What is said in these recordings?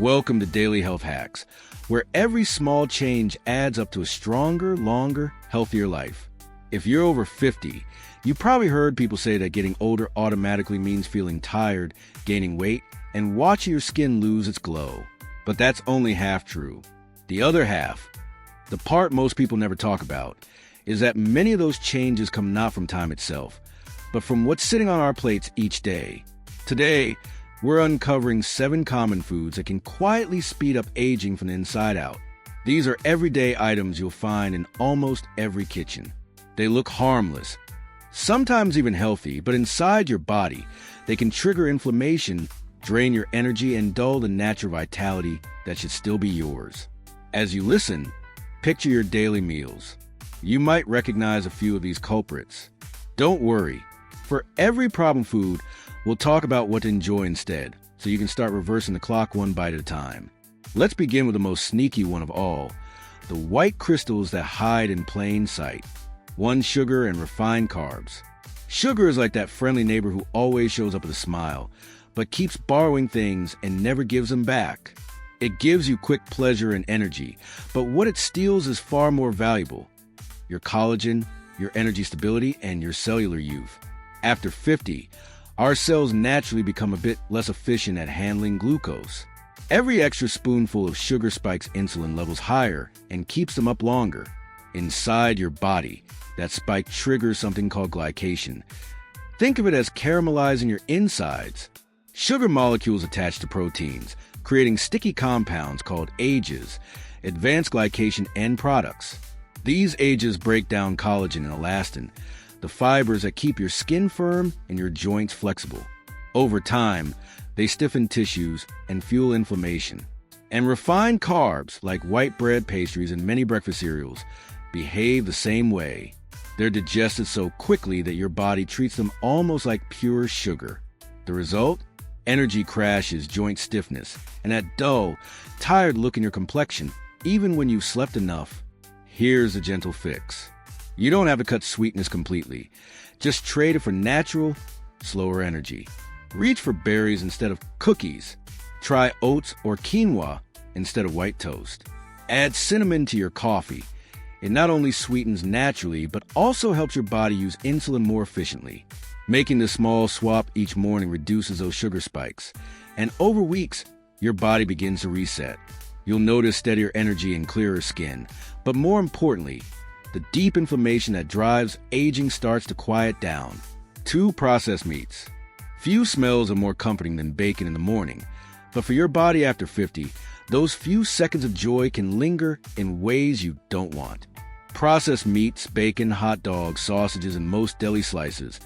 Welcome to Daily Health Hacks, where every small change adds up to a stronger, longer, healthier life. If you're over 50, you probably heard people say that getting older automatically means feeling tired, gaining weight, and watching your skin lose its glow. But that's only half true. The other half, the part most people never talk about, is that many of those changes come not from time itself, but from what's sitting on our plates each day. Today, we're uncovering 7 common foods that can quietly speed up aging from the inside out. These are everyday items you'll find in almost every kitchen. They look harmless, sometimes even healthy, but inside your body, they can trigger inflammation, drain your energy, and dull the natural vitality that should still be yours. As you listen, picture your daily meals. You might recognize a few of these culprits. Don't worry. For every problem food, we'll talk about what to enjoy instead, so you can start reversing the clock one bite at a time. Let's begin with the most sneaky one of all, the white crystals that hide in plain sight. Sugar and refined carbs. Sugar is like that friendly neighbor who always shows up with a smile, but keeps borrowing things and never gives them back. It gives you quick pleasure and energy, but what it steals is far more valuable. Your collagen, your energy stability, and your cellular youth. After 50, our cells naturally become a bit less efficient at handling glucose. Every extra spoonful of sugar spikes insulin levels higher and keeps them up longer. Inside your body, that spike triggers something called glycation. Think of it as caramelizing your insides. Sugar molecules attach to proteins, creating sticky compounds called ages, advanced glycation end products. These ages break down collagen and elastin, the fibers that keep your skin firm and your joints flexible. Over time, they stiffen tissues and fuel inflammation. And refined carbs, like white bread pastries and many breakfast cereals, behave the same way. They're digested so quickly that your body treats them almost like pure sugar. The result? Energy crashes, joint stiffness, and that dull, tired look in your complexion, even when you've slept enough. Here's a gentle fix. You don't have to cut sweetness completely. Just trade it for natural, slower energy. Reach for berries instead of cookies. Try oats or quinoa instead of white toast. Add cinnamon to your coffee. It not only sweetens naturally, but also helps your body use insulin more efficiently. Making this small swap each morning reduces those sugar spikes. And over weeks, your body begins to reset. You'll notice steadier energy and clearer skin. But more importantly, the deep inflammation that drives aging starts to quiet down. 2 processed meats. Few smells are more comforting than bacon in the morning. But for your body after 50, those few seconds of joy can linger in ways you don't want. Processed meats, bacon, hot dogs, sausages, and most deli slices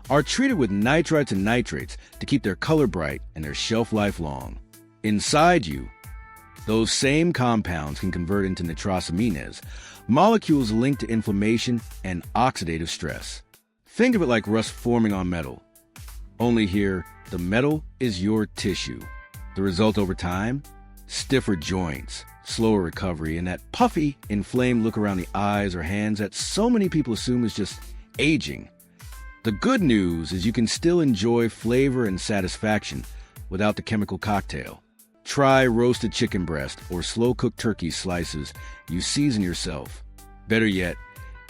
are treated with nitrites and nitrates to keep their color bright and their shelf life long. Inside you, those same compounds can convert into nitrosamines, molecules linked to inflammation and oxidative stress. Think of it like rust forming on metal. Only here, the metal is your tissue. The result over time? Stiffer joints, slower recovery, and that puffy, inflamed look around the eyes or hands that so many people assume is just aging. The good news is you can still enjoy flavor and satisfaction without the chemical cocktail. Try roasted chicken breast or slow-cooked turkey slices you season yourself. Better yet,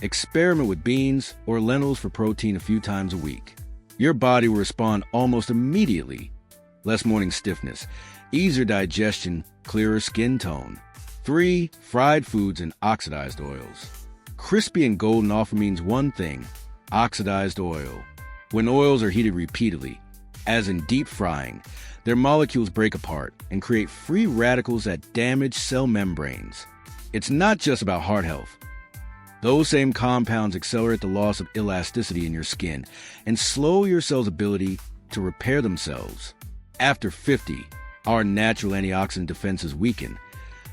experiment with beans or lentils for protein a few times a week. Your body will respond almost immediately. Less morning stiffness, easier digestion, clearer skin tone. 3 fried foods and oxidized oils. Crispy and golden often means one thing: oxidized oil. When oils are heated repeatedly, as in deep frying, their molecules break apart and create free radicals that damage cell membranes. It's not just about heart health. Those same compounds accelerate the loss of elasticity in your skin and slow your cells' ability to repair themselves. After 50, our natural antioxidant defenses weaken,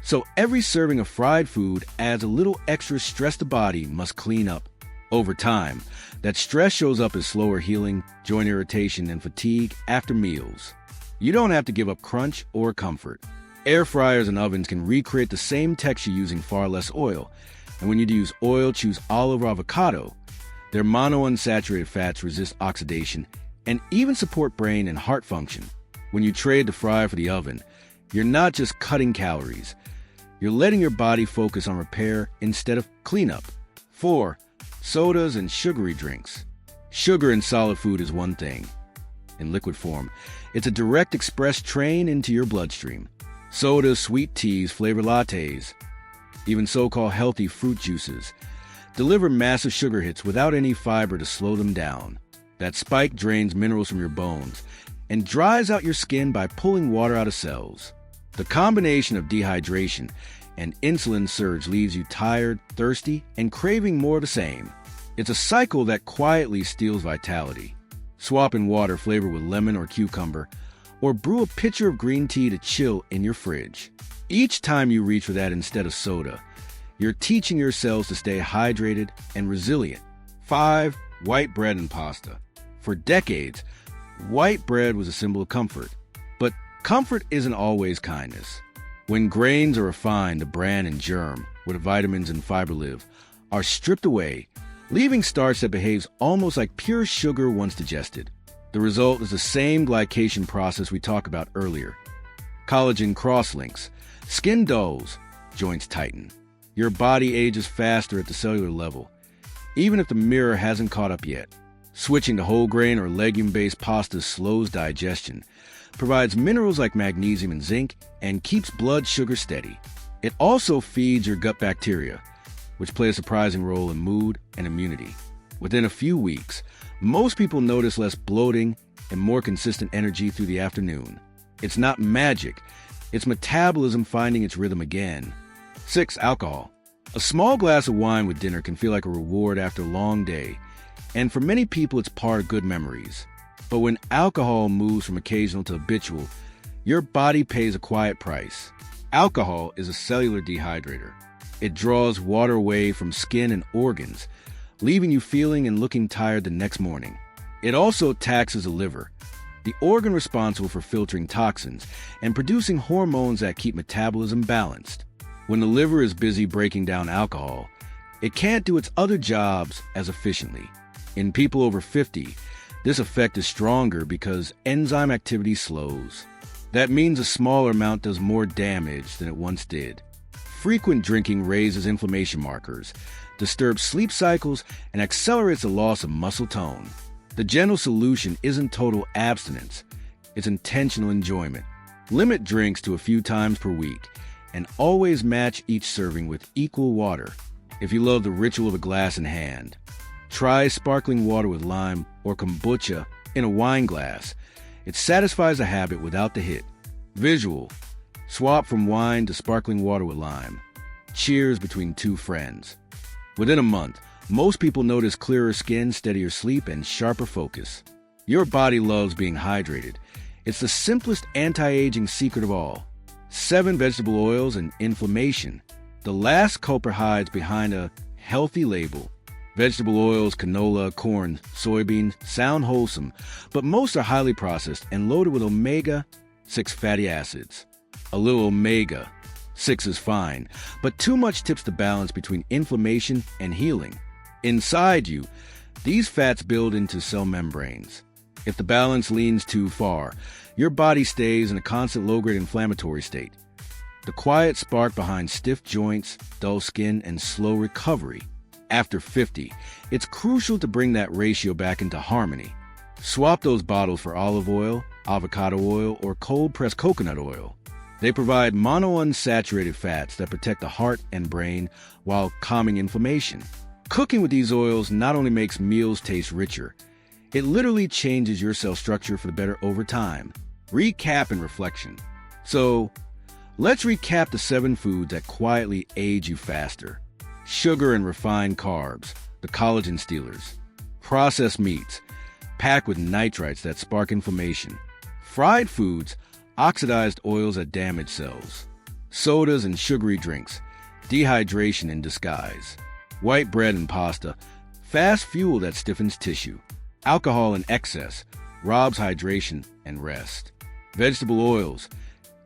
so every serving of fried food adds a little extra stress the body must clean up. Over time, that stress shows up as slower healing, joint irritation, and fatigue after meals. You don't have to give up crunch or comfort. Air fryers and ovens can recreate the same texture using far less oil. And when you use oil, choose olive or avocado. Their monounsaturated fats resist oxidation and even support brain and heart function. When you trade the fryer for the oven, You're not just cutting calories. You're letting your body focus on repair instead of cleanup. 4. Sodas and sugary drinks. Sugar in solid food is one thing. In liquid form, it's a direct express train into your bloodstream. Sodas, sweet teas, flavored lattes, even so-called healthy fruit juices, deliver massive sugar hits without any fiber to slow them down. That spike drains minerals from your bones and dries out your skin by pulling water out of cells. The combination of dehydration and insulin surge leaves you tired, thirsty, and craving more of the same. It's a cycle that quietly steals vitality. Swap in water flavored with lemon or cucumber, or brew a pitcher of green tea to chill in your fridge. Each time you reach for that instead of soda, you're teaching your cells to stay hydrated and resilient. 5. White bread and pasta. For decades, white bread was a symbol of comfort. But comfort isn't always kindness. When grains are refined, the bran and germ, where the vitamins and fiber live, are stripped away, leaving starch that behaves almost like pure sugar once digested. The result is the same glycation process we talked about earlier. Collagen crosslinks, skin dulls, joints tighten. Your body ages faster at the cellular level, even if the mirror hasn't caught up yet. Switching to whole grain or legume-based pastas slows digestion, provides minerals like magnesium and zinc, and keeps blood sugar steady. It also feeds your gut bacteria, which play a surprising role in mood and immunity. Within a few weeks, most people notice less bloating and more consistent energy through the afternoon. It's not magic, it's metabolism finding its rhythm again. 6. Alcohol. A small glass of wine with dinner can feel like a reward after a long day, and for many people it's part of good memories. But when alcohol moves from occasional to habitual, your body pays a quiet price. Alcohol is a cellular dehydrator. It draws water away from skin and organs, leaving you feeling and looking tired the next morning. It also taxes the liver, the organ responsible for filtering toxins and producing hormones that keep metabolism balanced. When the liver is busy breaking down alcohol, it can't do its other jobs as efficiently. In people over 50, this effect is stronger because enzyme activity slows. That means a smaller amount does more damage than it once did. Frequent drinking raises inflammation markers, disturbs sleep cycles, and accelerates the loss of muscle tone. The general solution isn't total abstinence, it's intentional enjoyment. Limit drinks to a few times per week, and always match each serving with equal water. If you love the ritual of a glass in hand, try sparkling water with lime or kombucha in a wine glass. It satisfies the habit without the hit. Visual. Swap from wine to sparkling water with lime. Cheers between two friends. Within a month, most people notice clearer skin, steadier sleep, and sharper focus. Your body loves being hydrated. It's the simplest anti-aging secret of all. 7. Vegetable oils and inflammation. The last culprit hides behind a healthy label. Vegetable oils, canola, corn, soybean sound wholesome, but most are highly processed and loaded with omega-6 fatty acids. A little omega-6 is fine, but too much tips the balance between inflammation and healing. Inside you, these fats build into cell membranes. If the balance leans too far, your body stays in a constant low-grade inflammatory state. The quiet spark behind stiff joints, dull skin, and slow recovery. After 50, it's crucial to bring that ratio back into harmony. Swap those bottles for olive oil, avocado oil, or cold-pressed coconut oil. They provide monounsaturated fats that protect the heart and brain while calming inflammation. Cooking with these oils not only makes meals taste richer, it literally changes your cell structure for the better over time. Recap and reflection. So, let's recap the 7 foods that quietly age you faster. Sugar and refined carbs, the collagen stealers. Processed meats, packed with nitrites that spark inflammation. Fried foods, oxidized oils that damage cells. Sodas and sugary drinks, dehydration in disguise. White bread and pasta, fast fuel that stiffens tissue. Alcohol in excess, robs hydration and rest. Vegetable oils,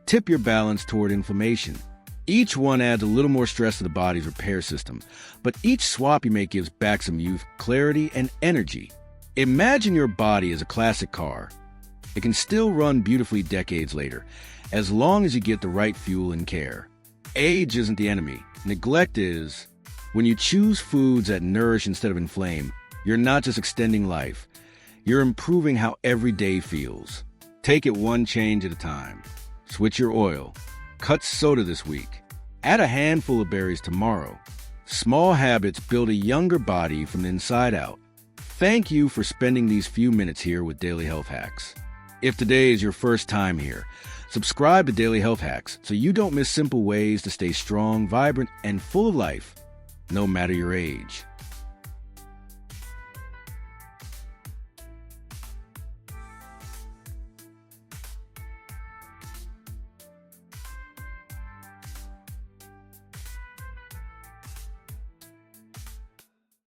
tip your balance toward inflammation. Each one adds a little more stress to the body's repair system, but each swap you make gives back some youth, clarity, and energy. Imagine your body as a classic car. It can still run beautifully decades later, as long as you get the right fuel and care. Age isn't the enemy. Neglect is. When you choose foods that nourish instead of inflame, you're not just extending life. You're improving how every day feels. Take it one change at a time. Switch your oil. Cut soda this week. Add a handful of berries tomorrow. Small habits build a younger body from the inside out. Thank you for spending these few minutes here with Daily Health Hacks. If today is your first time here, subscribe to Daily Health Hacks so you don't miss simple ways to stay strong, vibrant, and full of life, no matter your age.